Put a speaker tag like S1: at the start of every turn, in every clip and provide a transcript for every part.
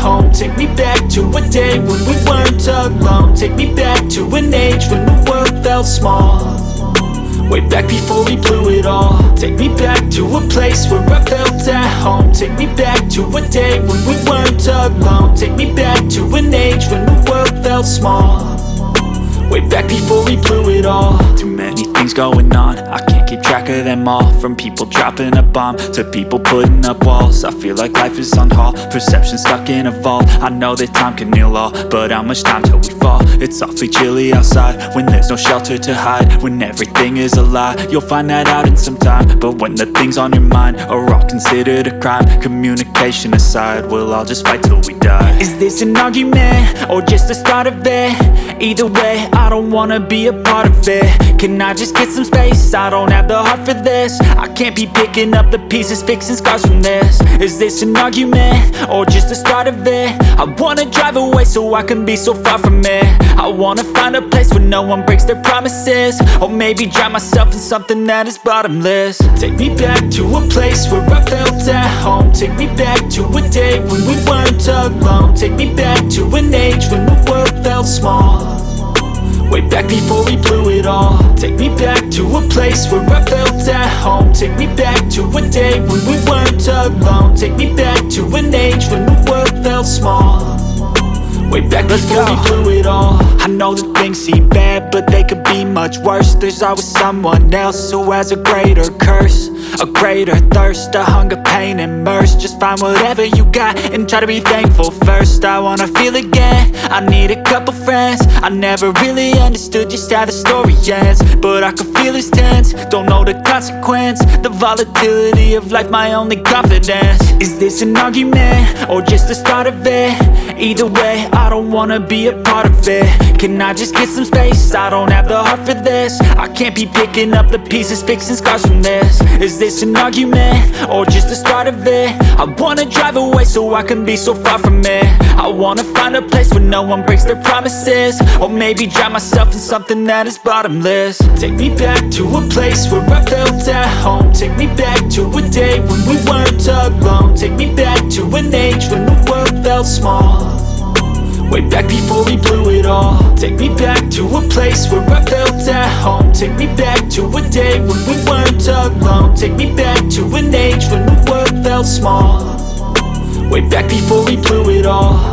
S1: home. Take me back to a day when we weren't alone. Take me back to an age when the world felt small, way back before we blew it all. Take me back to a place where I felt at home. Take me back to a day when we weren't alone. Take me back to an age when the world felt small, way back before we blew it all. Too many things going on, I can't keep track of them all. From people dropping a bomb to people putting up walls. I feel like life is on hold, perception stuck in a vault. I know that time can heal all, but how much time till we fall? It's awfully chilly outside when there's no shelter to hide. When everything is a lie, you'll find that out in some time. But when the things on your mind are all considered a crime, communication aside, we'll all just fight till we die. Is this an argument or just the start of it? Either way, I don't wanna be a part of it. Can I just get some space? I don't have the heart for this. I can't be picking up the pieces, fixing scars from this. Is this an argument or just the start of it? I wanna drive away so I can be so far from it. I wanna find a place where no one breaks their promises, or maybe drown myself in something that is bottomless. Take me back to a place where I felt at home. Take me back to a day when we weren't alone. Take me back to an age when the world felt small, way back before we blew it all. Take me back to a place where I felt at home. Take me back to a day when we weren't alone. Take me back to an age when the world felt small, way back before we blew it all. I know that things seem bad, but they could be much worse. There's always someone else who has a greater curse, a greater thirst, a hunger, pain, and mercy. Just find whatever you got and try to be thankful first. I wanna feel again, I need a couple friends. I never really understood just how the story ends, but I can feel it's tense, don't know the consequence. The volatility of life, my only confidence. Is this an argument or just the start of it? Either way, I don't wanna be a part of it. Can I just get some space? I don't have the heart for this. I can't be picking up the pieces, fixing scars from this. Is this an argument or just the start of it? I wanna drive away so I can be so far from it. I wanna find a place where no one breaks their promises, or maybe drown myself in something that is bottomless. Take me back to a place where I felt at home. Take me back to a day when we weren't alone. Take me back to an age when the world felt small, way back before we blew it all. Take me back to a place where I felt at home. Take me back to a day when we weren't alone. Take me back to an age when the world felt small, way back before we blew it all.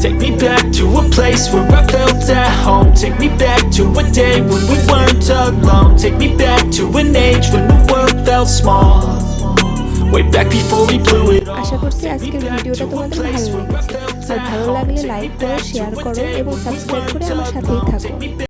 S1: Take me back to a place where I felt at home. Take me back to a day when we weren't alone. Take me back to an age when the world felt small, way back before we blew it all.
S2: আশা করছি আজকের ভিডিওটা তোমাদের ভালো লেগেছে। আর ভালো লাগলে like করো, share করো এবং সাবস্ক্রাইব করে আমার সাথেই থাকো।